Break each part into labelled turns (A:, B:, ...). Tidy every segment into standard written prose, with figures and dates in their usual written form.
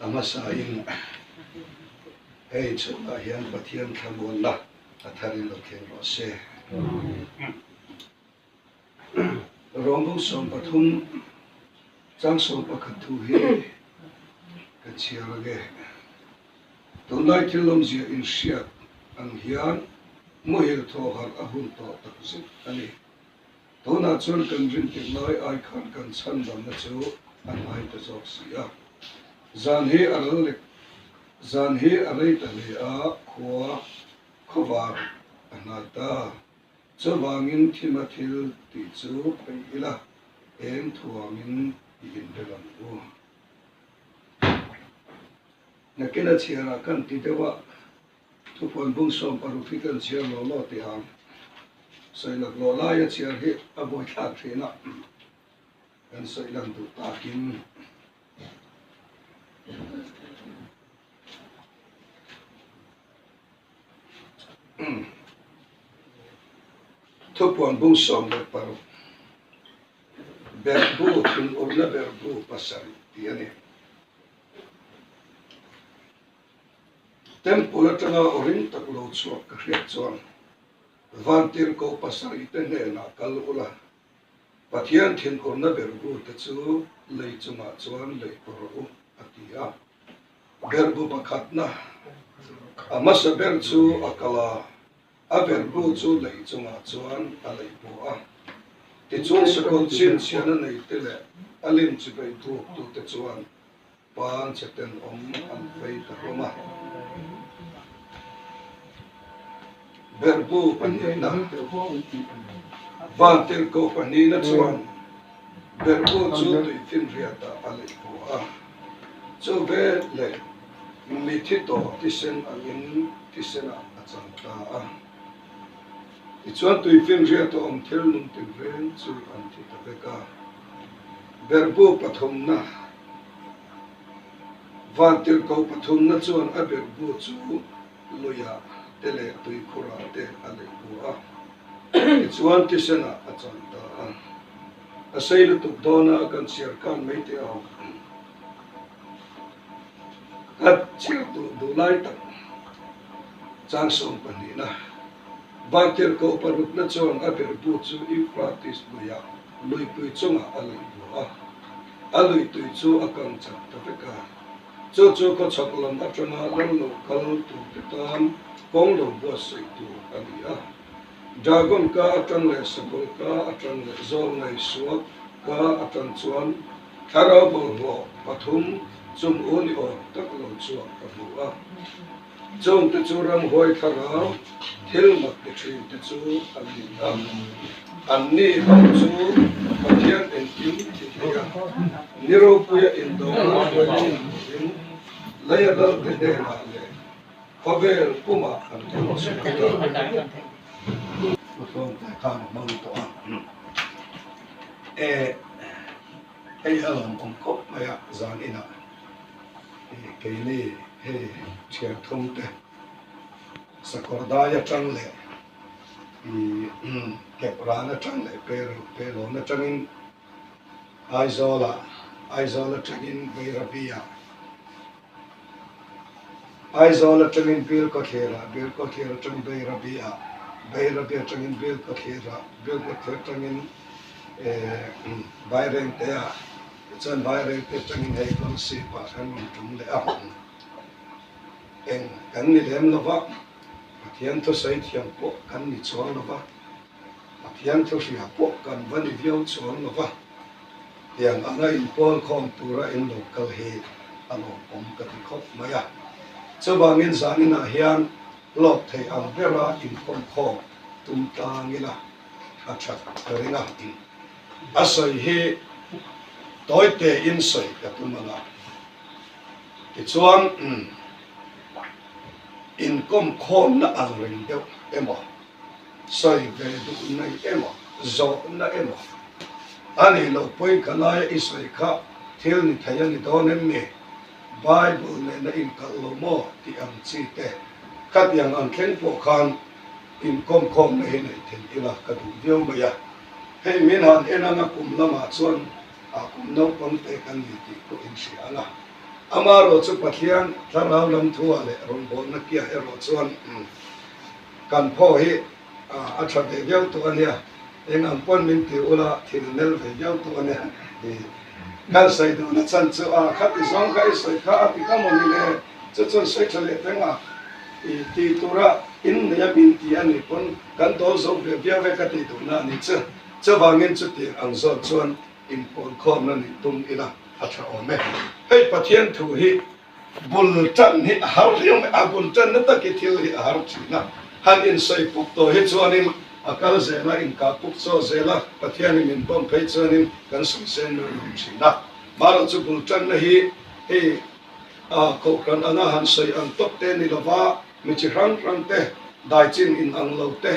A: amasain hei chunga hian pathian thamun la atharin lo khen ro se rombong som pathum chang som pakhat thu hi ka chiarage tunai thilom zia in shiat an hian mohil tho har ahun to takzit ani tuna chun kan rin ti noi ai khan kan chan dam na chu an ai ta jok sia zan hi alai ta le a khwa khowar anata chawangin thimathil ti chu peila em thuangin in delam u nakena chiara kan ti dewa tu pon bung som paru fikal chia lo ti ang sai la lo la ya chia hi aboi tha thina kan sai lan tu takin tu pon bung som paru berbu tun orna berbu pasari ti ani tempula tanga orin taklo chuak ka hriat chuan vantir ko pasari te ne na kal ula pathian thin korna berbu te chu lei chunga chuan lei koru atia berbu pakhatna amasa ber chu akala a berbu chu lei chunga chuan alei po a ti chuan sakol chin chiana nei te le alim chi bai tu te chuan pan cheten om an fei ta roma berbu panina vantir ko panina chuan berbu chu tui fin riata alei po a chu ve le mi thito tisen angin tisena achanta a ti chuan tui fin riata om thel nung tin ren chu an thi ta beka berbu pathumna vantir ko pathumna chuan a berbu chu loya tele tui khura te ale bua chuan tisena achanta a seilu tu dona kan siar kan mai te au at chir tu du lai tak chang som panina vantir ko parut na chuan a berbu chu I practice buya lui pui chunga ale bua alui tui chu akang chat ta beka chu ko chaklam atanga lalo kal tu tam kong lo bua sei tu ania dragon ka atan le sabol ka atan le zol nei suak ka atan chuan thara bol ho pathum chum oni o tak lo chuak ka bua chong te chu ram hoi thara thil mak te thin te chu ani anni ham chu pathian en tim ti ya niro puya in do laya dal te de na le Pavel kuma ang tawag Utong takang mauto ay alam kop maya zan ina kay ni chia thong te sa kordaya chang le keprana chang le pero na changin aizola changin beirabia aizola changin bil ko khera chang beirabia changin bil ko khera changin baireng te a chan baireng te changin hei Kolasib pa kan tum le a eng kan ni lem lova pathian to sai thiam po kan ni chuang lova pathian to ria po kan vani viau chuang lova yang anga in pol khom tura in local he alo om ka ti khop maya chawangin zanina hian lok thei ang vera in khom khom tum tangila achak ringa ti asai he toite in sai ka tumala ti chuan in kom khom na ang ring deu emo sai ve du nai emo zo na emo ani lo poi kalai isai kha thil ni thayani donem me Bible ne na in kalomo ti ang chi te kat yang ang khen po khan in kom na hin ten ila ka du dio maya hei min han enanga kum lama chuan a kum no pon te kan ni ti ko in sia ala amaro chu pathian tharau lam thua le ron bol na kia ero chuan kan pho hi a tha de gel to ania engam pon min ti ula thinel ve gel to ania kal sai do na chan chu a khat zong kai sai kha a pi ka mon ni le chu chu sai thale tenga ti tura in ne ya bin ti ani pon kan to zo ve bia ve ka ti tu na ni chu chu wangin chu ti ang zo chuan in pon khom na ni tum ila a tha ome hei pathian thu hi bul chan hi har riom a bul chan na ta ki thil hi har china han in sai puk to hi chuan in akal zela in ka puk so zela pathian in pom phei chuan in kan sum sen no china maro chu bul chan na hi e ko kan anga han sai ang top te ni lova mi chi rang rang te dai chin in ang lo te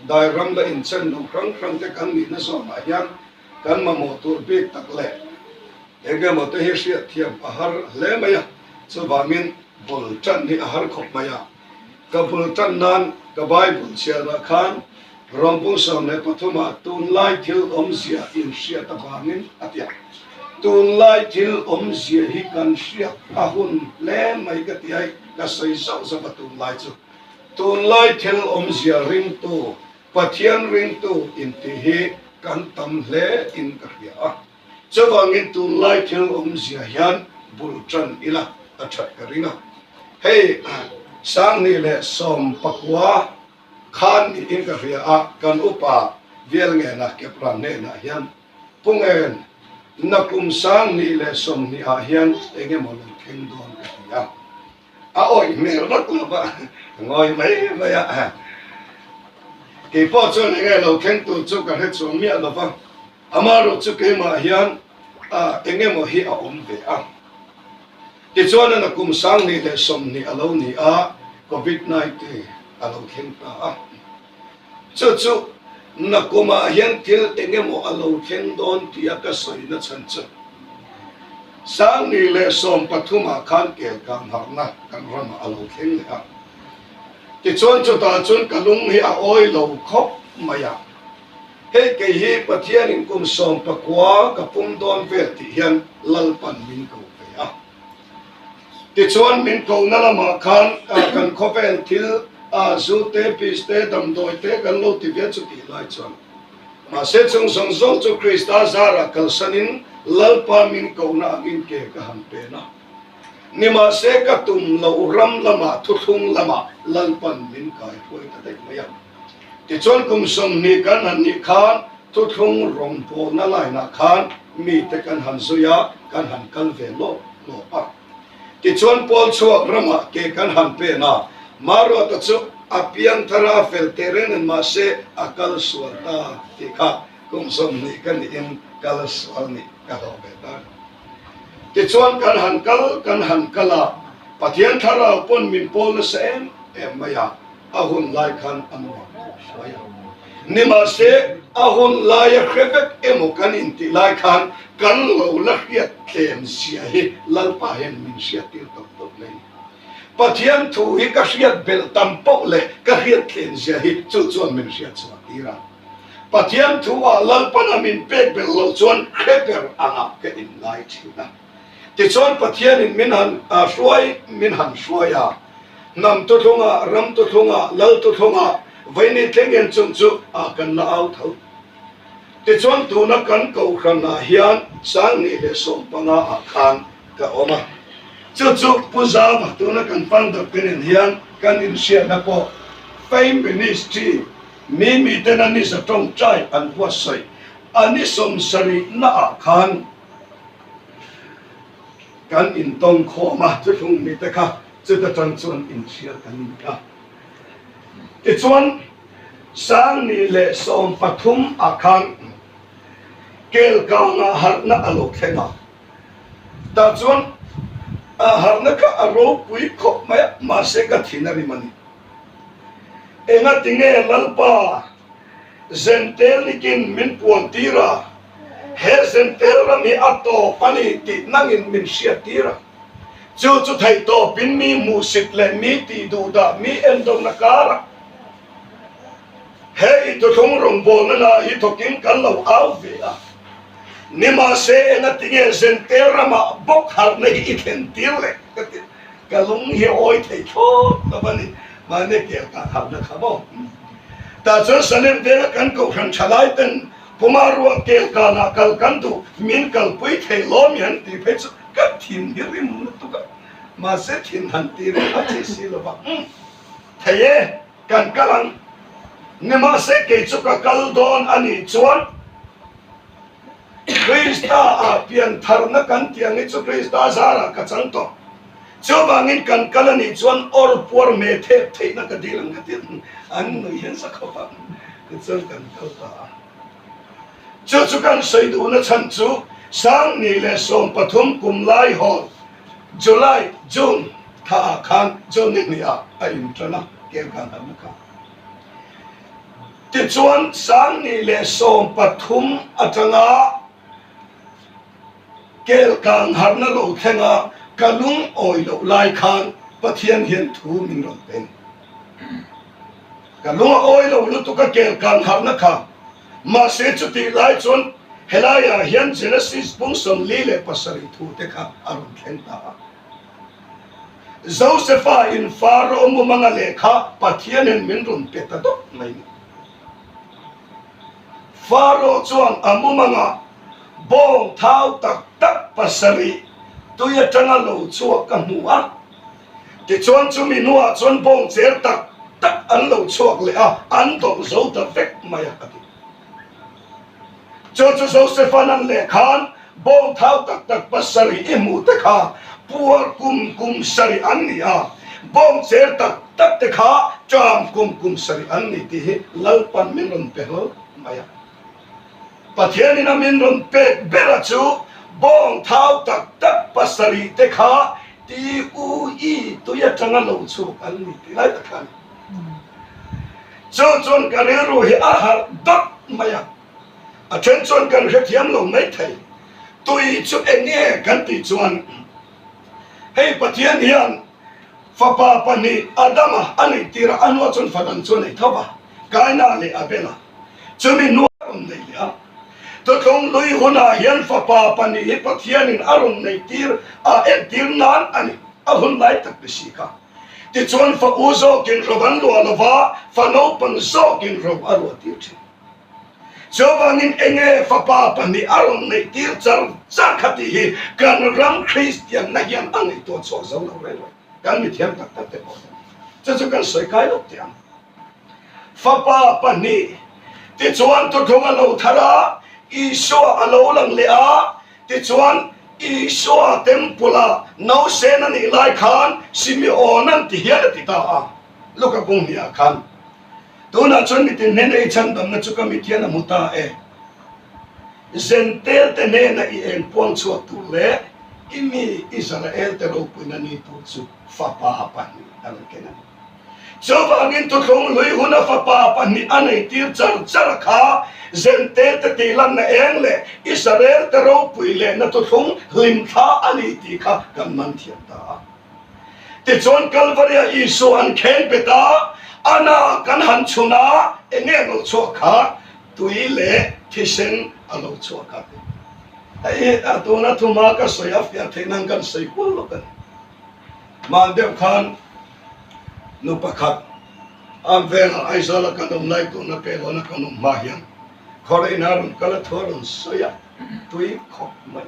A: dai ram la in chen no rang rang te kan mi na so ma hian kan ma mo tur bik tak le ege mo te hi sia thiam ahar le maya chu wangin bul chan ni ahar khop maya ka bul chan nan ka bible sia ra khan rompung som ne pathuma tun lai thil om sia in sia ta wangin atia tun lai thil om sia hi kan sia ahun le mai ka ti ai ka sai sau sa tun lai chu tun lai thil om sia ring tu pathian ring tu in ti hi kan tam hle in ka ria chawangin tun lai thil om sia hian bul chan ila athat ka ringa hei sang ni le som pakwa khan ni in ka ria a kan upa vel nge na ke pran ne na hian pungen nakum sang ni le som ni a hian enge mo lo theng don ka ria a oi me rak la ba ngoi mai mai a ke po chu nge lo theng tu chu ka he chu mi a lo ba amaro chu ke ma hian enge mo hi a om ve a ti chuan na kum sang ni le som ni alo ni a covid-19 alo theng ta a chu na kuma hian til enge mo alo theng don ti a ka soi na chan chu sang ni le som pathuma khan ke kam harna kan ram alo theng le a ti chuan chu ta chun kalung hi a oi lo khop maya hei ke hi pathian in kum som pakwa ka pum don vel ti hian lalpan min ko ve a ti chuan min ko na lama khan kan khovel thil zu te pis te dam doi te kan lo ti ve chu ti lai chuan ma se chung song song chu krista zara kal sanin lalpa min ko na min ke ka han pe na ni ma se ka tum lo ram lama thu thung lama lalpan min kai phoi ta dei maya ti chuan kum som ni kan han ni khan thu thung rong po na lai na khan mi te kan han zuya kan han kal ve lo a ti chuan pol chuak rama ke kan han pe na Maruata chu apiang thara fel teren en ma se akal suata ti kha kum som ni kan in kal sual ni ka ho be ta ti chuan kan han kala pathian thara pon min pol sem em maya ahun lai khan anwa soya nima se ahun lai khrebek emo kan in ti lai khan kan lo la hiat tlem sia hi lalpa hen min sia ti tok tok nei pathian thu hi ka hiat bel tampok le ka hiat tlen sia hi chu chuan min sia chuan tira pathian thu a lalpa min pek bel lo chuan khreper anga ke in lai thina ti chuan pathian in min han min han hruaya nam tu thunga ram tu thunga lal tu thunga vaini thengen chung chu a kan la au tho ti chuan tu na kan ko khana hian sang ni le som panga a khan ka oma chu puza ba tu na kan pang da pen hian kan in sia na po fame ministry mi ten ani sa tong chai an wa sai ani som sari na a khan kan in tong kho ma chu thung mi te kha chu ta chang chuan in sia kan ka ti chuan sang ni le som pathum a khan kel ka na har na alo thena ta chuan har na ka aro pui khop ma se ka thinari mani enga tinge lalpa zentel nikin min puan tira he zentel rami ato pani ti nangin min sia tira chu thai to pin mi mu sit le mi ti du da mi endong na kara he to thong rong bo na hi thokin kan lo au ve a nima se na tinge senterama bok har nei iten tile kalung hi oi thei tho na bani mane ke ka har na khabo ta cho sanem de kan ko khan chalai ten pumaru kel ka na kal kan tu min kal pui thei lom yan ti phe chu ka thin hi rim tu ka ma se thin han ti re a chi si lo ba theye kan kalang nima se ke chu ka kal don ani chuan Krista apian tharna kan tiang chu Krista zara ka chang to chobangin kan kalani chuan or por me the theina ka dilang ka tin an no hian sa khapa chon kan kal ta chu kan saidu na chan chu sang ni le som pathum kumlai hol July June tha khan June ni a in trana ke kan na ka ti chuan sang ni le som pathum atanga kel kang harna lo thenga kalung oi lo lai khan pathian hian thu min ron pen kalung oi lo lu tu ka kel kang harna kha ma se chu ti lai chon helaya hian Genesis pung som li le pasari thu te kha aron thlen ta Josepha in Pharaoh mu manga lekha pathian en min ron pe ta do mai Pharaoh chuan amu manga bong thau tak pasari tuya tanga lo chuak ka hnuah ti chuan chu mi nuah chuan bong cher tak an lo chuak le a an dong zo ta vek maya ati chu Josephan an le khan bong thau tak pasari imu te kha puar kum sari an ni a bong cher tak te kha cham kum sari an ni ti lalpan min ron pe ho maya pathian in amin ron pe bera chu bong thau tak pasari te kha ti u i tu ya tanga lo chu an ni ti lai ta khan chon kan ru hi a har dot maya a chen chon kan he thiam lo mai thai tui chu enge kan ti chuan hei pathian hian fa pa pani adama ani tira anwa chon fadan chon ei thoba kaina le abela chumi nu nei ya to thong lui huna hian fa pa pani hi pathian in arun nei tir a en tir nan ani a hun lai tak pe si ka ti chuan fa uzo kin roban lo lova fa no pan zo kin rob aro tir chi chobangin enge fa pa pani arun nei tir char khati hi kan ram Christian na hian angai to chok zo lo re kan mi thiam tak te ko chu kan soi kai lo tiam fa pa pani ti chuan to thong lo thara Isua alo lang lea ti chuan Isua tempula no sena ni lai khan Simeon an ti hian ti ta a luka bung nia khan tuna chon mi tin nen ei chan dam na chu ka mi thian a muta e zentel te ne na I en puang chu tu le imi Israel te ro puina ni tu chu fa pa pa ni an kenan chobangin to thong lui huna fa pa pa ni anei tir char kha zente te tilan na engle Israel te ro puile na to thong lim tha ani ti kha kan man thiam ta te chon kalvaria Isu an khen beta ana kan han chuna enge no cho kha tuile thisen alo cho kha ai atona thuma ka soya fya thainan kan sei ko lo kan Mandev Khan no pakhat am vela aizala kanum lai to na pe na kanum mahian khore inarum kala thorun soya tui khop mai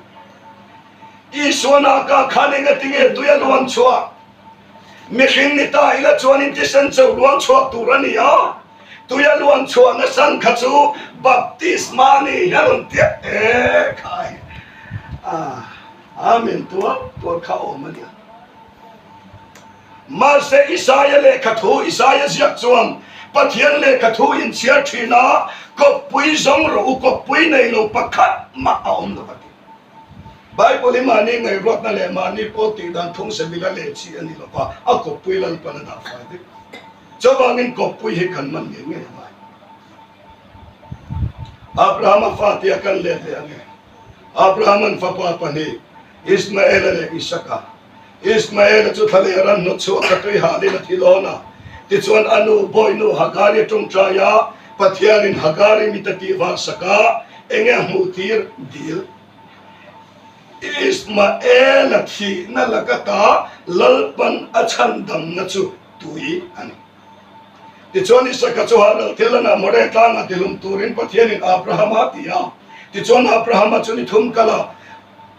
A: Isona ka khane ga tinge tuya luang chua mekhin ni ta ila chuan in tisan chau luang chua turani ya tuya luang chua na san khachu baptisma ni yarun te e khai amen tua kha omania Mase Isaiah le kathu Isaiah ziak chuan pathian le kathu in chia thina ko pui zong ro ko pui nei lo pakhat ma aom no pati Bible mani ngai rot na le mani po ti dan thung se bila le chi ani lo pa a ko pui lan pa na da fa de chawangin ko pui he kan man nge nge mai Abraham fa ti kan le te ange Abraham fa pa pa ni Ismael le Isaka Ismael chu thale ran no chu katui hali na thilona ti chuan anu boy no Hagari tung traya pathian in Hagari mitati wa saka engem mutir dil Ismael thi na lakata lalpan achandam na chu tui ani ti chon isaka chu halal thilana more tanga tilum turin pathianin Abraham atia ti chon Abraham chu ni thum kala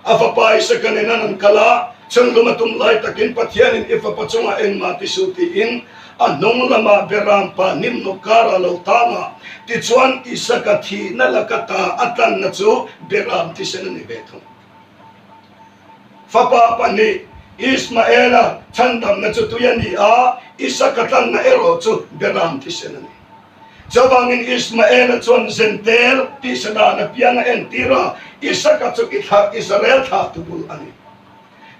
A: afapai sakanena nan kala chunglumatum lai takin pathianin ifa pachunga en mati suti in anong lama berampa nimnukara lautanga ti chuan isaka thi na lakata atan na chu beram ti senani bethung Fapa pani Ismaela chandam na chu tuyani a isakatan na ero chu beram ti senani Jabangin Ismaela chuan zentel ti sana pianga entira isaka chu itha Israel tha tubul ani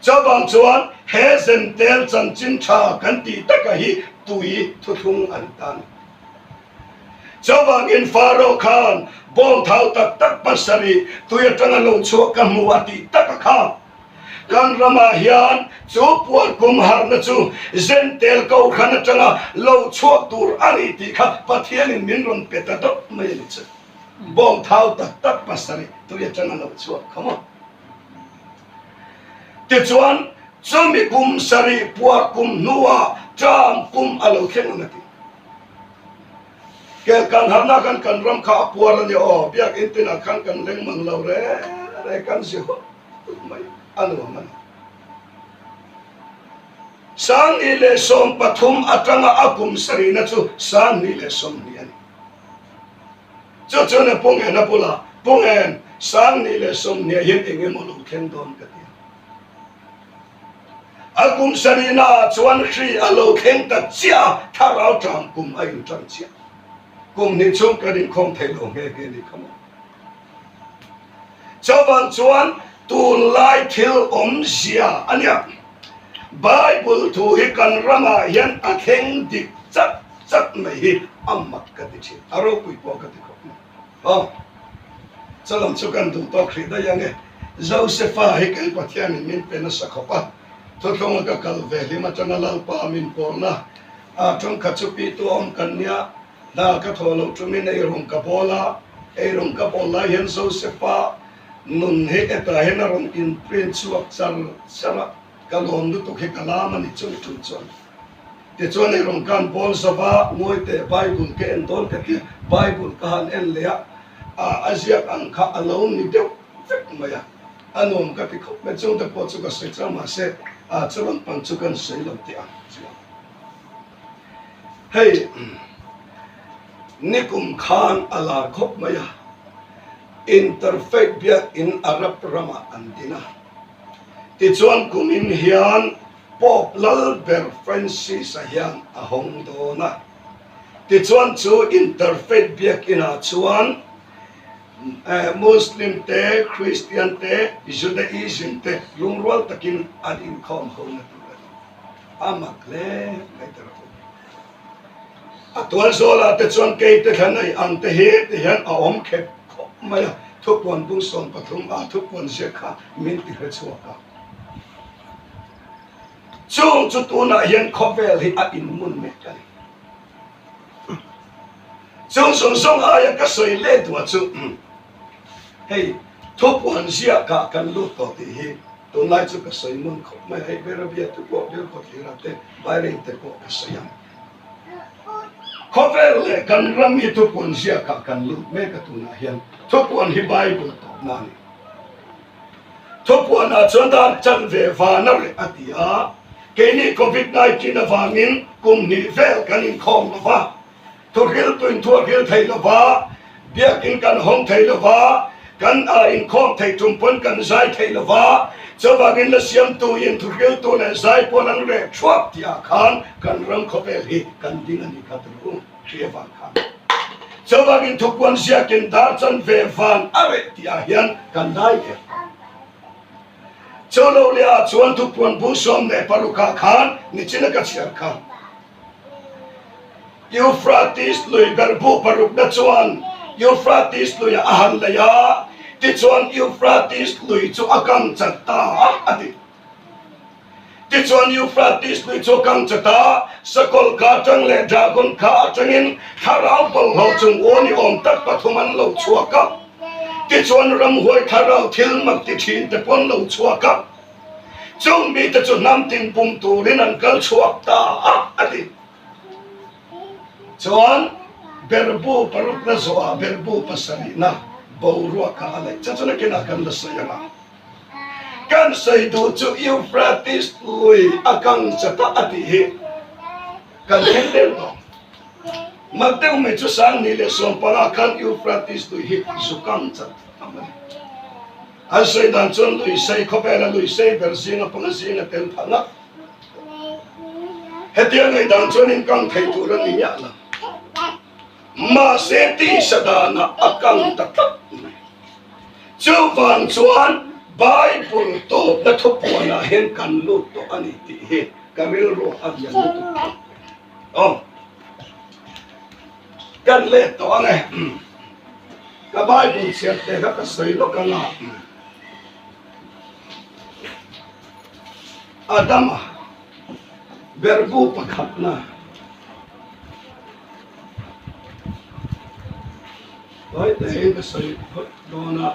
A: Jabang chuan he zentel chanchin tha kanti takahi tui thuthung antan Jabangin Pharaoh Khan bong thau tak tak pasari tuya tanga lo chu kamuati takakha kan rama hian chu puar kum har na chu zentel ko khana tanga lo chuak tur ani ti kha pathianin min ron peta dot mai ni chu bong thau tak tak pasari tuya tanga lo chuak come on ti chuan chumi kum sari puar kum nuwa cham kum alo khen na ti kel kan har na kan ram kha puar ni o biak intina kan leng mang lo re kan si ho mai ano man sang ile som pathum atanga akum sarina chu sang ile som ni ani cho na pongen na pula pongen sang ile som ni yen enge molo khen don ka ti akum sarina chuan khri alo khen ta chia tharau tram kum ai tram chia kum ni chung ka din khom thei lo nge ke ni kham chawan chuan tun lai thil sia ania Bible thu hi kan rama hian a kheng dik chak chak mai hi amat ka ti chi aro pui po ka ti ko chalam chu kan du to khri da yange Josepha hi kel pathian min pe na sakhopa to thong ka kal ve hi ma chana lal pa min por na a thong ka chu pi to om kan nya da ka tholo tu min ei rong ka bola hian Josepha nun he eta hena ron in prince chuak char sama kalom du to he kalama ni chu chuan te chuan ei rong kan bol sava moi te Bible ke en don ke Bible ka han en le a asia an kha alone ni de fek maya anom ka ti khop me chung te po chu ka se chama se a chuan pang chu kan sei lo ti a hey nikum khan ala khop maya interfaith biak in Arab Rama andina ti chuan kumin hian pop lal ber Francis a hian a hong do na ti chuan chu interfaith biak in a chuan Muslim te Christian te Judaism te lungrual takin an income ho na tu amakle mai tara atwal zola te chuan ke te khanai ang te he te hian a om khep maya thupon bung son pathum a thupon sekha min ti re chuaka chung chu tu na hian khovel hi a in mun me kali chung song aya ka soi le tu chu hey thupon sia ka kan lu to ti hi tu lai chu ka soi mun khop mai hai bera bia tu ko bia ko ti ra te bai ring te ko ka sayam khovel le kan ram hi thupon sia ka kan lu me ka tu na hian thupon hi Bible to nani thupon a chondan chan ve va na re atia ke ni COVID-19 na vangin kum ni vel kan in khom na va to hil to in to hil thai na va biakin kan hong thai na va kan a in khom thai tumpon kan zai thai na va chawagin la siam tu in to hil to na zai pon an re chwap tia khan kan ram khopel hi kan ding ani ka tu khiewa khan chawagin thupon sia kin dar chan ve van are tia hian kan dai ke cholo le a chuan thupon bu som ne paruka khan ni china ka chiar khan Euphrates lui garbu paruk na chuan Euphrates lui ahan la ya ti chuan Euphrates lui chu akam chatta ati ti chuan Euphrates lui chu kam chata sakol ka chang le dragon ka changin tharau bol ho chung oni om tak pathuman lo chuaka ti chuan ram huai tharau thil mak ti thin te pon lo chuaka chung mi te chu nam tin pum turin an kal chuak ta ati chuan berbu paruk na zoa berbu pasari na borua ka alai chachuna kina kan la sayanga kan say do chu Euphrates lui akang chata ati hi kan hendel no magdeu me chu sang ni le som panga kan Euphrates lui hi zukang chat amani an say dan chon lui say khopela lui say bersina panga sina tel phanga hetiang ai dan chon in kang thei tu ran ni ya la ma se ti sadana akang tatak chu wang chuan Bible to na thupona hen kan lut to ani ti he kamil ro abyan tu kan le to ane ka Bible siat te ka sai lo ka nga Adama berbu pakhat na Oi te ka sai do na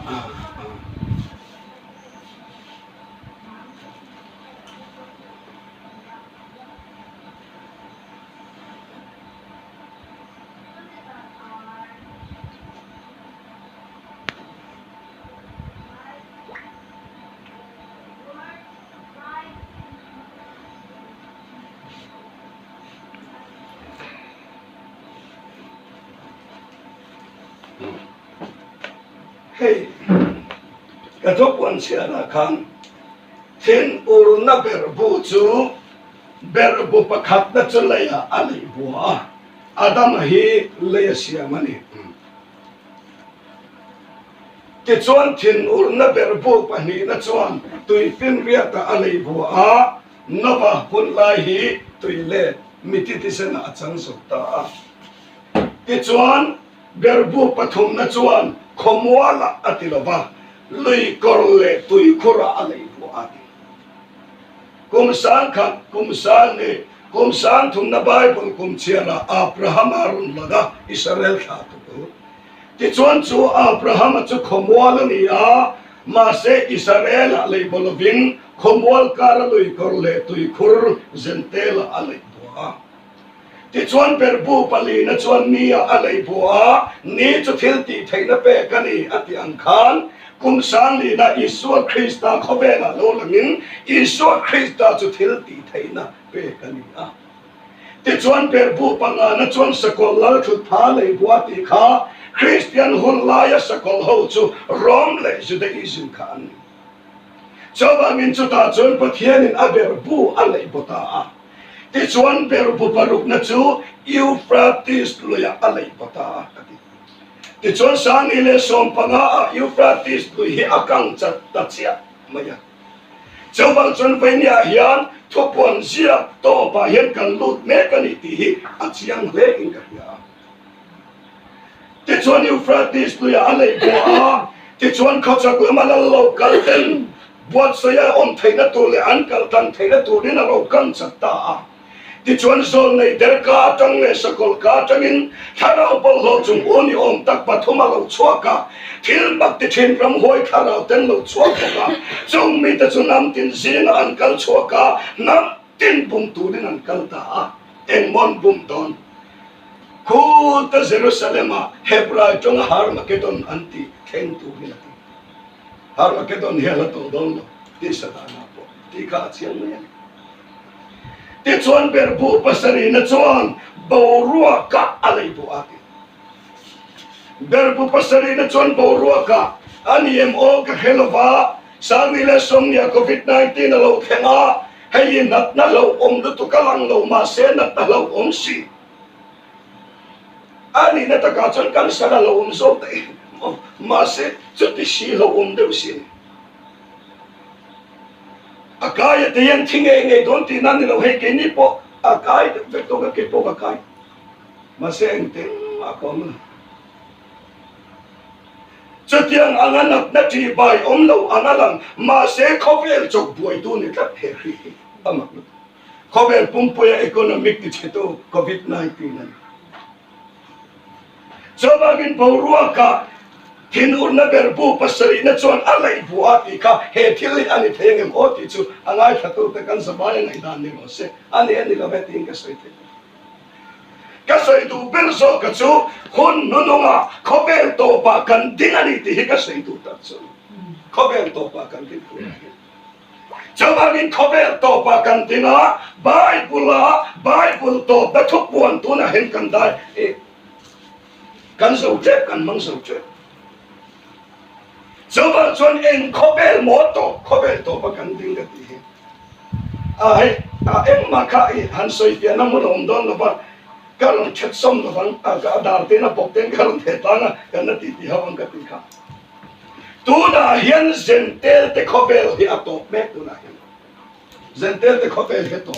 A: Hey, katok wan siya na kan tin ur na berbu chu berbu pakhat na chu laya alay buha Adam hi laya siya mani ti chuan tin ur na berbu pani na chuan tui pin riata alay buha nova hun lai hi tui le mititisan na achang sukta ti chuan berbu pathum na chuan khomwala atilova lui korle tui khura alai bu ati kumsan khat kumsan thum na Bible kum chiara Abraham arun laga Israel kha tu ti chuan chu Abraham chu khomwala ni a ma se Israel alai bolovin khomwal kar lui korle tui khur zentel alai bu a ti chuan berbu pali na chuan nia alai bua ni chu thil ti theina pe kani ati angkhan kumsan li na Isua Krista khobena lo langin Isua Krista chu thil ti theina pe kani a ti chuan berbu panga na chuan sakol lal thu tha lei bua ti kha Christian hun laya sakol ho chu rom le Judaism khan chawangin chu ta chuan pathian in aberbu alai bota a ti chuan berbu paruk na chu Euphrates luya alai pata ti chuan sang ile som panga Euphrates lui hi akang chat ta chia maya chawal chuan venia hian thupon zia to pa hian kan lut me kan ti hi achiang le in ka ya ti chuan Euphrates luya alai boa ti chuan khachak malal lo kalten buat saya on theina tu le an kal tan theina tu ni na lo kan chat ta ti chuan zol nei der ka tang le sakol ka tangin tharau pol lo chung oni om tak pathuma lo chuaka thil bak ti thin ram hoi tharau ten lo chuaka ka chung mi ta chunam tin zin an kal chuaka nam tin bum tu din an kal ta en mon bum don ku ta Jerusalem Hebra chung har makedon anti theng tu hin har makedon hela to don ti satana po ti ka chiang me ti chuan berbu pasari na chuan borua ka alai bu ati berbu pasari na chuan borua ka ani mo ka helova sanile somnia COVID-19 na lo thenga hay nat na lo om du tu kalang lo ma se nat na lo om si ani na ta ka chuan kan sa na lo om so te ma se chu ti si lo om de si akaya te yan thinge nge don ti nan lo he ke ni po akai de to ka ke po akai ma se eng te akom chutiang anganak na ti bai om lo angalang ma se khovel chok buai tu ni tlat he ri amak khovel pumpoya economic ti cheto COVID-19 nan chobagin porua ka hin urna berbu pasari na chuan alai buati kha he thili ani thengem oti chu angai thatu te kan sabaya ngai dan ni ro se ani lo beting ka soite ka soi tu ber so ka chu hun no no nga khobel to pa kan ding ani ti ka soi tu ta chu khobel to pa kan ding tu Jawabin khobel to pa kan dinga Bible to da thuk buan tu na hen kan dai kan so chep kan mang so chep Jawab chuan en khobel mo to pa kan ding ka ti em ma kha han soi pia na mo rom don lo ba karon chet som lo bang ka dar te na pok ten karon the ta na kan na ti hawang ka ti kha tu na hian zentel te khobel hi atop me tu na hian zentel te khobel he to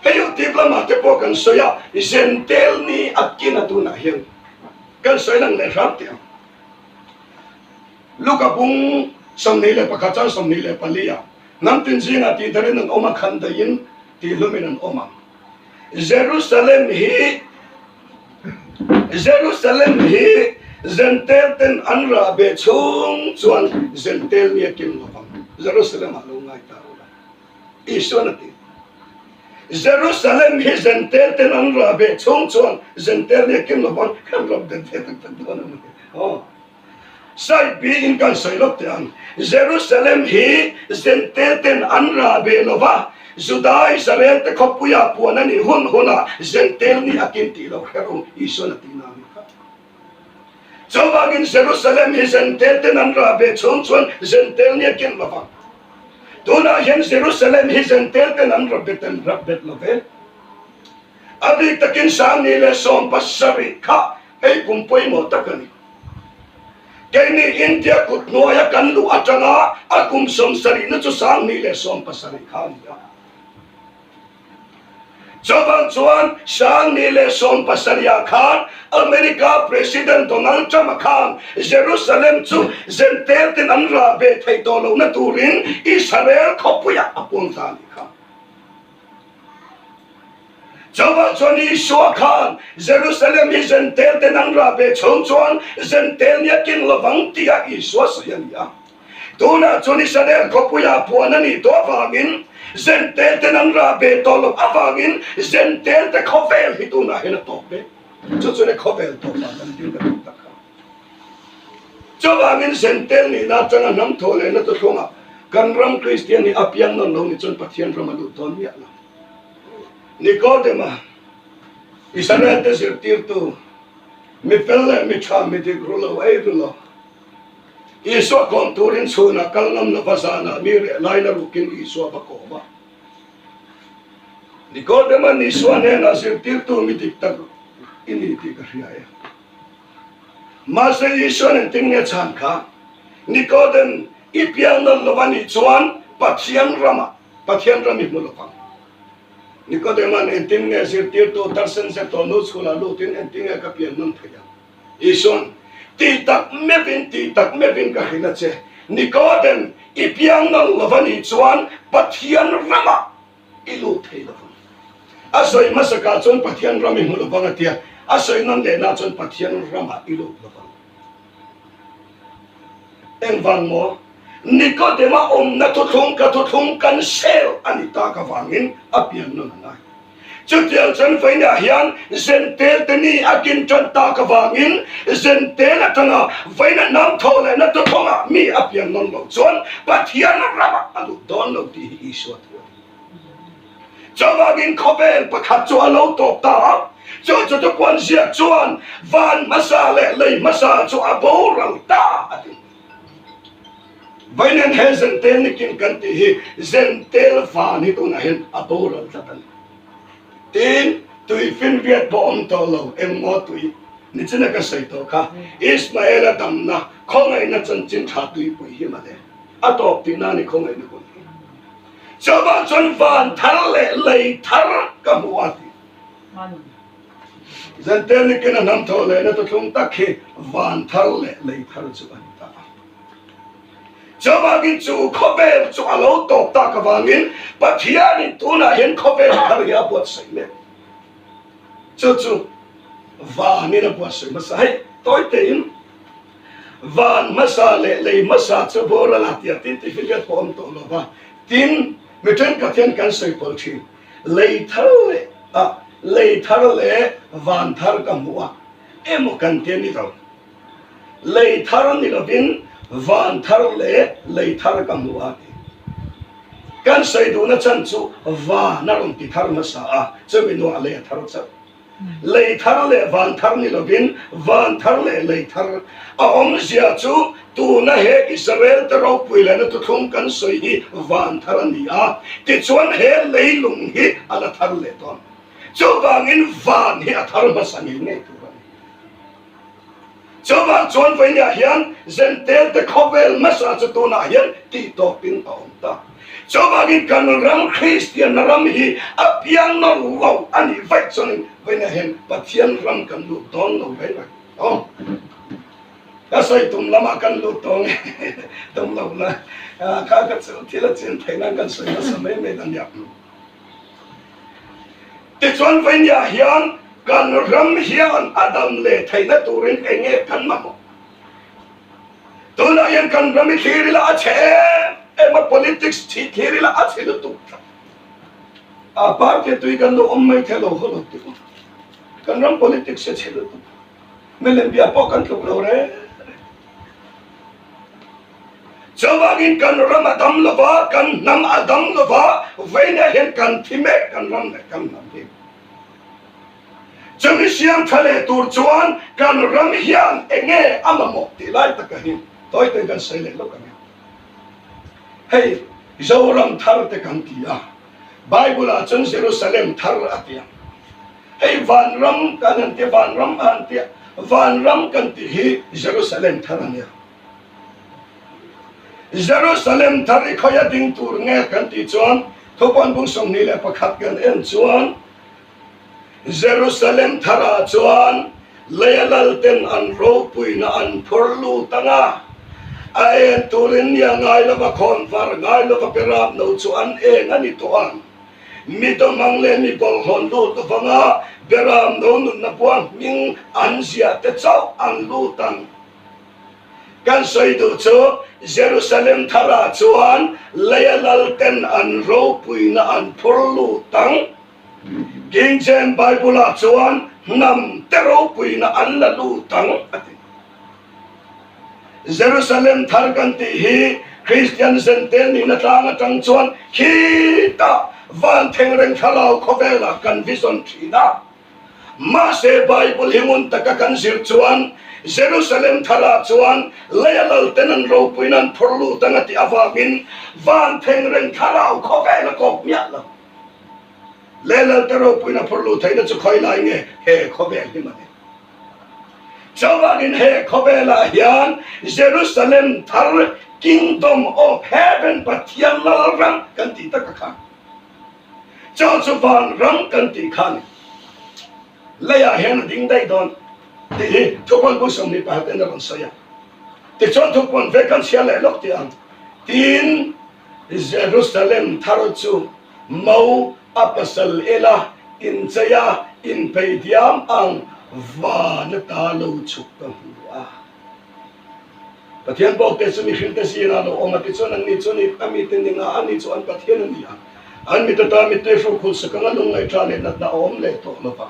A: heyo diploma te po kan soya zentel ni akina tu na hian kan soy nang le rap te luka bung som ni le pakachan som ni le palia nam tin jinga ti dare nang oma khanda yin ti luminan oma Jerusalem hi zentel ten anra be chung chuan zentel ni kim lopang Jerusalem alo ngai ta ula isonati Jerusalem hi zentel ten anra be chung chuan zentel ni kim lopang kan rob den te tak oh sai bi in kan sai lop te an Jerusalem hi zentel ten anra be lova Judai Israel te kopuya puana ni huna zentel ni akin ti lo khero isonati na Jawabin Jerusalem hi zentel ten anra be chung chuan zentel ni akin lova tuna hian Jerusalem hi zentel ten anra be ten rabbet love abi takin sang ni le som pasari kha hei pumpoi mo takani Kini India kut noya kan lu atanga akum som sari na chu sang ni le som pasari kha niya Jawab chuan sang ni le som pasaria khan America President Donald Trump khan Jerusalem chu zentel ten anra be thei to lo na turin Israel khopuya apun ta ni kha Jawab chuan Isua khan Jerusalem hi zentel ten anra be chung chuan zentel ni kin lovang tia Isua sayania tuna chuan Israel khopuya puana ni to wangin zentel ten anra be to lo awangin zentel te khobel hi tuna hena to be chu ne khobel to pa kan tin ka ta kha chawangin zentel ni na changa nam thole na to thonga kan ram Christian ni apiang non lo ni chon pathian ram alu ton mi ala Nicodema Israel te sirtir tu mi pelle mi cha mi de grulo ai grulo Iso konturin suna kalnam na pasana mire laina rukin iso bakoma Nicodema ni suane na sirtir tu mi dikta ini tika riaya Masa iso nen tingnya chanka Nicodem ipiang na lovani chuan pathian rami mulopang Nicodema nen tingnya sirtir tu tarsen se to no skula lutin en tingnya kapian nun thaya ison ti tak mevin ka hina che Nicodem ipiang na lovani chuan pathian rama ilu thei lovani asoi masaka chuan pathian rami mulopang atia asoi non le na chuan pathian rama ilu lovani engwang mo Nicodema na tuthung kan sel anita ka wangin apian nun na Chutiang chan faina hian zentel teni akin chan ta ka wangin zentel atanga faina nam thole na to thonga mi apian non lo chuan pathian rama alu don lo ti iswa tu chawagin khobel pakhat chu alo top ta cho kwan sia chuan van masa le lei masa chu abo rang ta atin Vainan he zentel nikin kanti hi zentel van hi tu na hin abo rang ta tin tui fin viet bo om to lo em mo tui ni china ka sai to kha Ismail adam na khongai na chan chin tha tui pui hi ma de atop ti na ni khongai ni ko chaba chon van thar le lei thar ka muati zentel ni ken nam tho le na to thung tak he van thar le lei thar chu an ta chaba gin chu khobel chu alo top ta ka wangin pathian in tuna hen khobel thar ya bot sai me chu van ni na bua soi masa hai toi te in van masa le masa chu bora la tia tin ti filiat pom to lo ba tin mi ten ka thian kan soi pol thi lei thar le van thar ka muwa emo kan te ni ro lei thar ni lo bin van thar le lei thar ka muwa kan soi du na chan chu va na ron ti thar masa a chu mi no le thar cha lei thar le van thar ni lo bin van thar le lei thar a om sia chu tu na he Israel ta ro pui le na tu thum kan soi hi van thar ni a ti chuan he lei lung hi ala thar le ton chu bangin van hi a thar ma sang ni ne tu chu bang chuan vai nya hian zen tel te khovel ma sa chu tu na hian ti to pin ta om ta chu bangin kan ram Christian ram hi a piang no lo ani vai chuan vai nya hian pathian ram kan lu don lo vai na oh ta sai tum lama kan lu tong tum lo na ka ka chu thila chen thai na kan sai na sa me me dan ya ti chuan vai nya hian kan ram hian adam le thai na turin enge kan ma mo tu na hian kan ram thiri la che ema politics thiri la che lu tu a par ke tui kan lo om mai thelo ho lo tu kan ram politics se che lu tu melen bia po kan tu lo re Jawagin kan ram adam lova kan nam adam lova vaina hian kan thime kan ram le kan nam hi chami siam thale tur chuan kan ram hian enge amamo ti lai takahin toy te kan sai le lo kan hey zoram thar te kan ti a bible a chun Jerusalem thar atia hey van ram kan te van ram an te van ram kan ti hi Jerusalem thar ania Jerusalem thari khoya ding tur nge kan ti chuan thopon bung song ni le pakhat kan en chuan Jerusalem thara chuan layalal ten an ro pui na an phorlu tanga ai turin ya ngai lo ba khon var ngai lo ba perap no chuan e ngani to an mi to mang le mi bol hon lu to fanga beram no nun na puang ming an sia te chau an lu tang kan soi du chu Jerusalem thara chuan layalal ten an ro pui na an phorlu tang King James Bible a chuan nam tero pui na an la lu tang ati Jerusalem thar kan ti hi Christian zentel ni na tang chuan hi ta van theng reng thalau khovela kan vision thina ma se Bible hingun taka kan sir chuan Jerusalem thara chuan layalal tenan ro puinan phorlu tangati awangin van theng reng thalau khovela kop mya la layalal tero puina phorlu thaina chu khoi lai nge he khovel hi mane chawangin he khovela hian Jerusalem thar kingdom of heaven pathian la ram kan ti taka kha chaw chu van ram kan ti khan laya hian ding dai don thì thupon bu som ni pa ten ron saya ti chon thupon vacancy le lok ti ang tin Jerusalem tharo chu mau apasal ela in chaya in peidiam ang va na ta lo chuk ta huwa pathian bo te sumi khil te sira lo oma ti chon an ni choni ami ten ni nga ani chu an pathian ni a an mi ta mi te fu khul sakanga lung ngai tra le na da om le to lo pa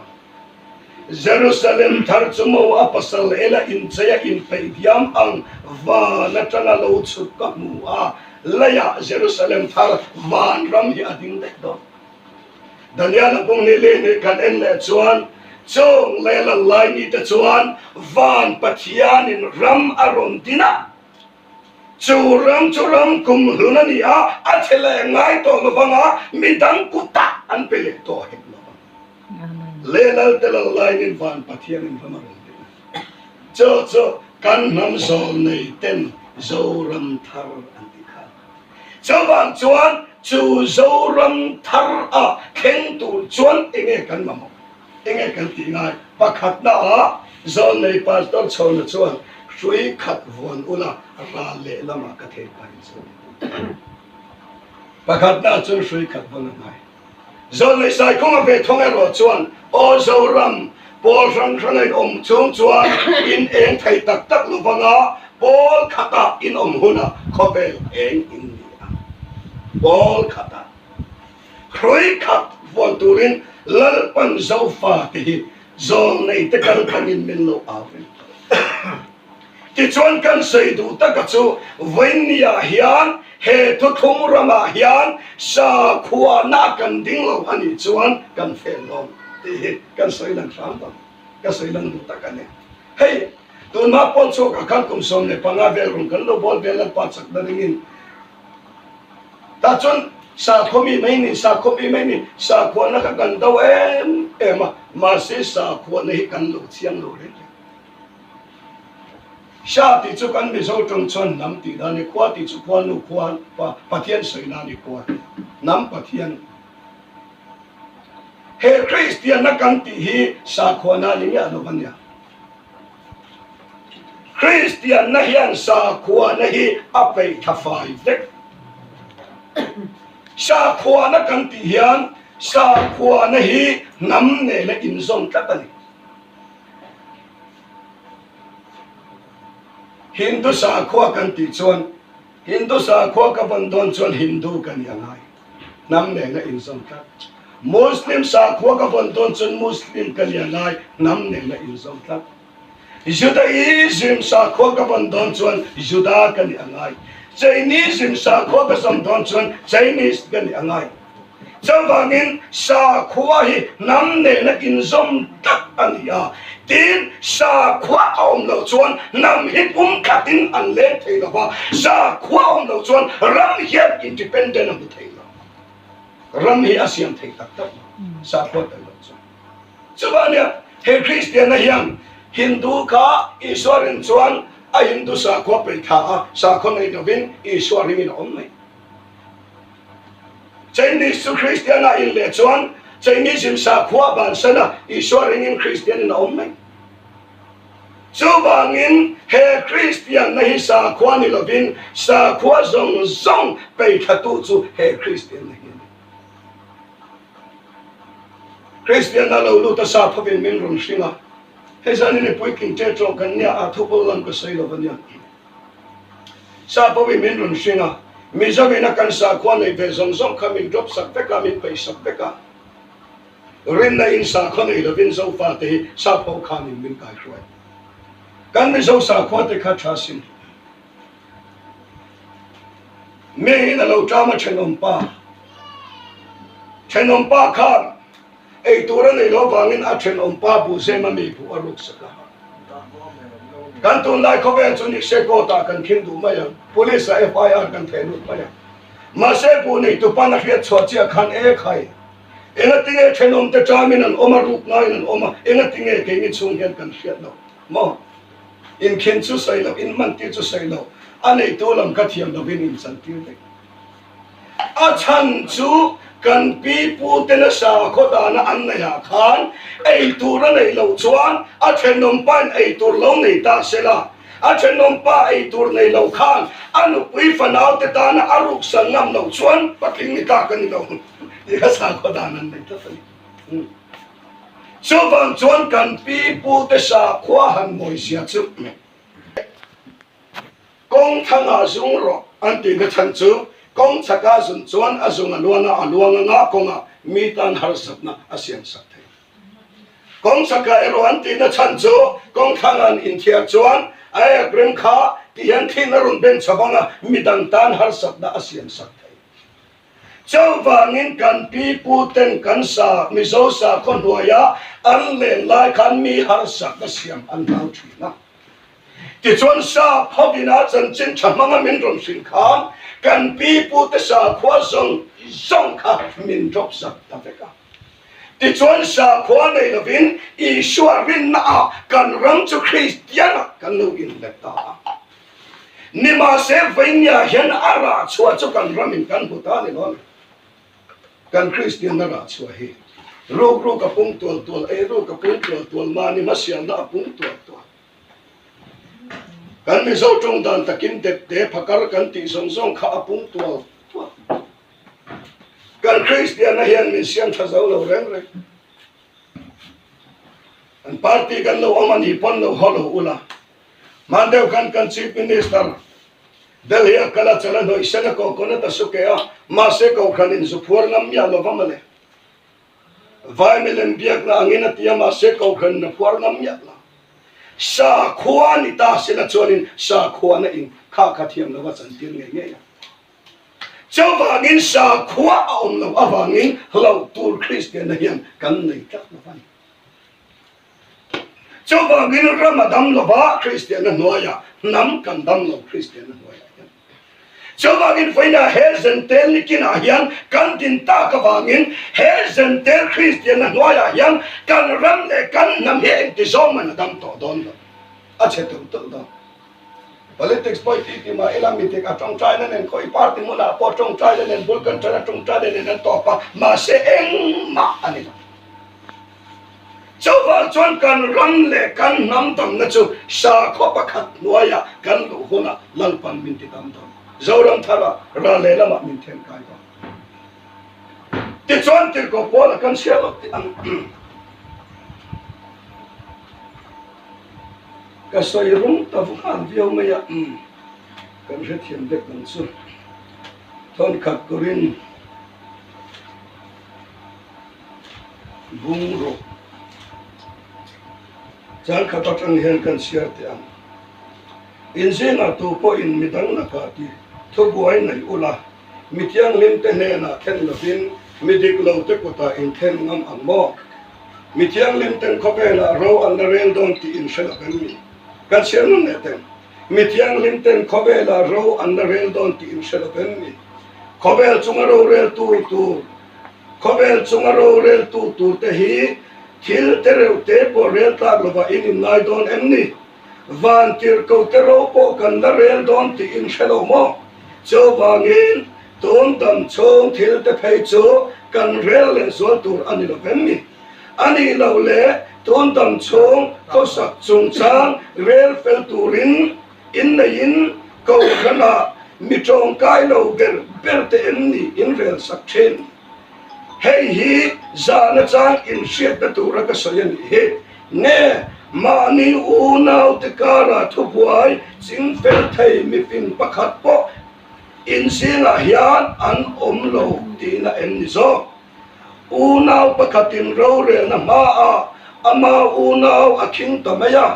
A: Jerusalem thar chumo apasal ela in chaya in peidiam ang va na tanga lo chuk ka mu a laya Jerusalem thar van ram hi ading dek do Daniel bung ni le ni kan en le chuan chong le la lai ni te chuan van pathian in ram aron dina churam kum huna ni a athele ngai to lo banga midang kuta an pele to he Lelal telal lainin van pathian in ramaron cho kan nam sol nei ten zoram thar antikha chawan chuan chu zoram thar a khen tu chuan enge kan mamo enge kan ti ngai pakhat na a zon nei pastor chon chuan sui khat von ula ra le lama ka the pai chu pakhat na chu sui khat von ngai zon nei sai kong a ve thong ero chuan o zoram Paul rang in chung chuan in eng thei tak tak luvanga Paul khata in huna khobel eng in nia Paul khata Kroi khat von turin lal pan zau fa ti zong nei te kan panin min lo awin ti chuan kan sei du ta ka chu vainia hian he thu thum rama hian sa khua na kan ding lo ani chuan kan fel lo ti kan sei lang sam ba kan sei lang du ta kan ne hey tun ma pon chu ka kan kum som ne panga vel rung kan lo bol vel pa chak da ringin ta chuan sa khomi mai ni sa khua na ka kan do ma se sa khua nei kan lo chiang lo re sa ti chu kan mi zo trong chon nam ti da ni khua ti chu khua nu khua pa thian soi na ni khua nam pa thian he Christian na kan ti hi sa khua na ni ya no ban ya Christian na hian sa khua na hi apei tha fai dek sa khua na kan ti hian sa khua na hi nam ne na in zong tatani Hindu sa khua kan ti chuan Hindu sa khua ka ban don chuan Hindu kan yang ai nam ne na in zong tat Muslim sa khua ka ban don chuan Muslim kan yang ai nam ne na in zong tat Judaism sa khua ka ban don chuan Juda kan yang ai Chinese sa khua ka sam don chuan Chinese kan yang ai Chawangin sa khua hi nam ne na in zong tat ania tin sa khua om lo chuan nam hi khatin an le thei lo ba sa khua om lo chuan ram hian independent am thei lo ram hi asiam thei tak tak sa khua ta lo chuan chawania he Christian na hian Hindu ka Ishwarin chuan a Hindu sa khua pe tha sa khua nei novin Ishwarin in om nei Chinese to Christian na in le chuan Chinese sa khua ban sana Ishwarin in Christian in om nei Chawangin he Christian na hi sa khua ni lovin sa khua zong zong pe thatu chu he Christian na hi Christian na lo lu ta sa phavin min rum singa he zani ni pui king te tro kan nia a thupul lam ko sei lo vania sa phavin min rum singa mi zawi na kan sa khua nei ve zong zong khamin drop sak pe ka min pe sak pe ka rin na in sa khua nei lovin zo fa te sa pho khamin min kai khwai kan mi zo sa khua te kha thasin me na lo drama chenom pa khan ei turan ei lo wangin a chenom pa bu se ma mi bu aruk saka kan tun lai ko ben chuni se ko ta kan khin du ma ya police FIR kan thenu ma ya ma se bu nei tu pa na hiat chho chia khan e khai enga tinge chenom te chamin an oma ruk nai an oma enga tinge ke ni chung hian kan hiat lo mo in khin chu sai lo in man ti chu sai lo anei tu lam ka thiam lo bin in san ti le a chan chu kan pi pu te na sa kho da na an na ya khan ei tu ra nei lo chuan a thenom pan ei tur lo nei ta sela a thenom pa ei tur nei lo khan anu pui fanau te ta na aruk san ngam lo chuan patling ni ta kan lo ya sa kho da nan nei ta ni Chawang chuan kan pi pu te sa khua han moi sia chu kong thanga zung ro an ti na chan chu kong chaka sun chuan azung alwana nga konga mi tan har satna asian sak thei kong chaka ero an ti na chan chu kong thangan in thia chuan ai prem kha ti hian thin run ben chabanga mi dan tan har satna asian sak Chawangin kan pi pu ten kan sa mi zo sa kon huaya an len lai kan mi har sak na siam an hau thina ti chuan sa phobina chan chin thamanga min rom sin khan kan pi pu te sa khwa zong kha min drop sak ta veka ti chuan sa khwa nei lovin Ishwarin na kan ram chu Christian kan lo in leta ni ma se vainya hian ara chua chu kan ramin kan huta ni non kan Christian na ra chua hi ro ka pung tol ro ka pung tol ma ni ma sian na pung tol kan mi zo trong dan takin te phakar kan ti song kha apung tol kan Christian na hian mi sian tha zo lo reng party kan lo amani pon lo holo ula mandeu kan chief minister Delhi kala chala no isana ko kona ta sukea ma se ko khanin su phur nam ya lo vamale vai melen biak na angina tia ma se ko khan na phur nam ya la sa khuwa ni ta se na chonin sa khuwa na in kha kha thiam lo wa chan tir nge nge châu vangin sa khuwa om lo avangin lo tur Christian na hiam kan nei tak na van châu vangin ramadam lo ba Christian na noya nam kan dam lo Christian na noya châu vangin faina hezen tel nikin ahian kan tin ta ka vangin hezen tel Christian na noya hiam kan ram le kan nam he ti zom na dam to don lo a che tu tu do politics politic ma elamitik a trong trai nen koi party mo na po trong trai nen bulkan tra trong trai nen to pa ma se eng ma ani châu va chuan kan ram le kan nam tam na chu sa kho pakhat noya kan lu huna lalpan min ti tam tam zoram thara ra le lama min then kai ba ti chuan ti ko po la kan sia lo ti an ka soi rum ta vu khan viau me ya kan re thiam dek kan chu thon khat korin bung ro chan kha ta tang hen kan sia te an in zena tu po in midang na ka ti thu buai nai ula mitiang lim te ne na then lo bin midik lo te ko ta in then ngam ang mo mitiang lim ten khopela ro an the rel don ti in shela ben mi kan sia nun ne ten mitiang lim ten khopela ro an the rel don ti in shela ben mi khopel chungaro rel tu khopel chungaro rel tu te hi thil te reu te po rel ta lo ba in nai don em ni van tir ko te ro po kan da rel don ti in shelo mo châu vangin tôn tam chong thil te phei chu kan rel le zo tur ani lo ben mi ani lo le tôn tam chong ko sak chung chang rel fel turin in na in ko khana mi chong kai lo ber te em ni in rel sak chen hei hi za na chang in siat ta tur ka soyan he ne mani unau te kara thu buai ching fel thei mi pin pakhat po in singa hian an om lo ti na em ni zo unau pakhatin ro re na ma a ama unau a king ta maya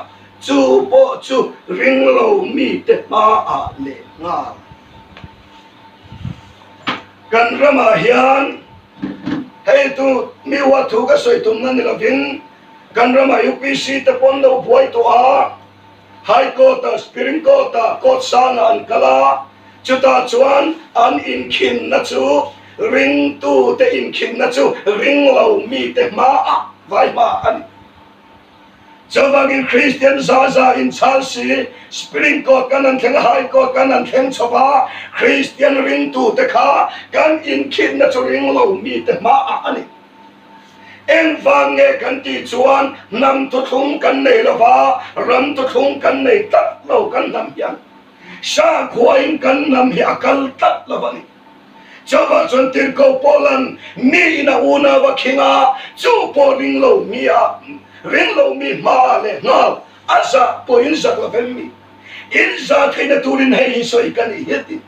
A: chu po chu ring lo mi te ma a le nga kan rama hian hei tu mi wa thu ka soi tum na ni la vin kan rama UPC te pon lo buai to a high court supreme court sana an kala chuta chuan an in khin na chu ring tu te in khin na chu ring lo mi te ma a vai ma an chawangin Christian zaza in Chelsea supreme court kan an theng high court kan an theng choba Christian ring tu te kha kan in khin na chu ring lo mi te ma a ani em vang nghe kan ti chuan nam tu thung kan nei lova ram tu thung kan nei tat lo kan nam hian sa khuain kan nam hi akal tat lovani chawa chon tir ko polan mi na una wa khinga chu po ring lo mi a ring lo mi ma le na asa po in zak la mi in za thaina turin hei soi kan i heti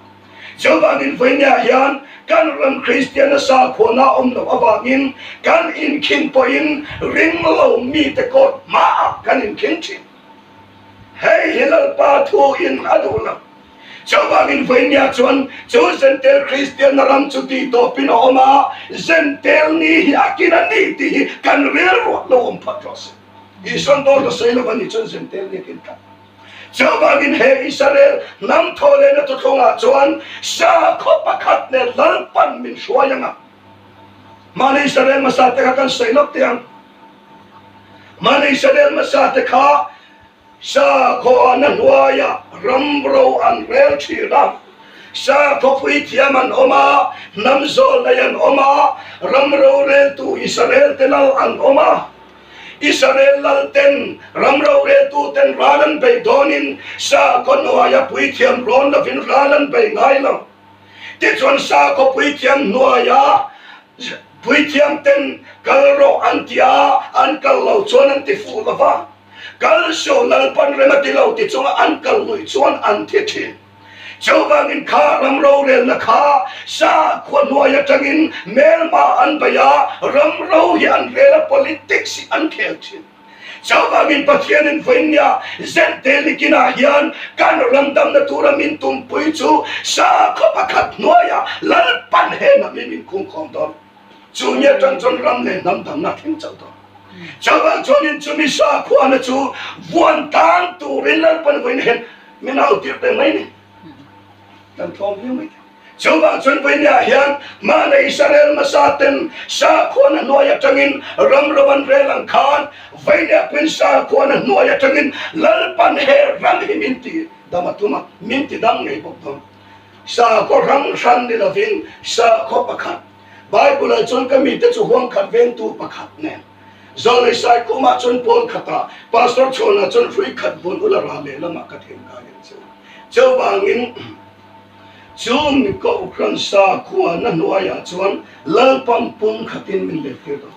A: chawangin voinya hian kan ram Christian na sa khona om lo awangin kan in kin po in ring lo mi te ko ma kan in kin chi hei hilal pa thu in adula chawangin voinya chuan chu zentel Christian na ram chu ti to pin oma zentel ni akina ni ti kan rel lo om patros ison do sei lo bani chu zentel ni kin ka chawangin he Israel nam thole na to thonga chuan sa kho pakhat ne lalpan min suayanga mani Israel masate ka kan sailop tiang mani Israel masate kha sa kho an huaya rambro an rel thira sa kho pui thiaman oma namzol nayan oma ramro rel tu Israel telal an oma Israel lalten ramro re tu ten ralan pe donin sa konoaya puitiam ron la fin ralan pe ngailo ti chon sa ko puitiam noaya pui thiam ten kal ro an tia an kal lo chuan an ti fu lova kal so lal pan rema ti lo ti chunga an kal lui chuan an thi thi châu vang in kha ram ro rel na kha sa khuan nuaya tangin mel ma an baya ram ro hi an rela politics an khel chin châu vang in pathian in vainya zen telikina hian kan ramdam na turamin tumpui chu sa kho pakhat nuaya lal pan he na min khung khom don chu nya tang chon ram le nam dam na thing chau do châu vang chonin chu mi sa khuan na chu vuan tang tu rin lal pan vain hen min au tir te mai ni dan thong hiu mai châu vang chon vain ya hian ma na Israel masaten sa khuan nuaya tangin ram rawan relang khan vain ya pin sa khuan nuaya tangin lal pan he ram hi minti damatuma minti dam ngai bok dom sa ko ram san ni lovin sa ko pakhat Bible chon kami te chu huang khat veng tu pakhat ne zole sai kuma chon pol khata pastor chona chon free khat bun ula ra le lama ka them ka yen châu vang in chung mi ko kran sa khuan na nuaya chuan lal pam pum khatin min le te do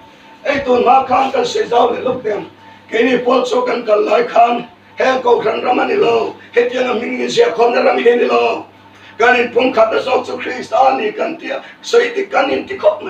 A: ei to ma khan kan se jaw le lok tem ke ni pol so kan kal lai khan he ko kran ramani lo he tiang min ni se khom na ram he ni lo kan in pum khat na sok chu Christ ani kan tia sei ti kan in ti khop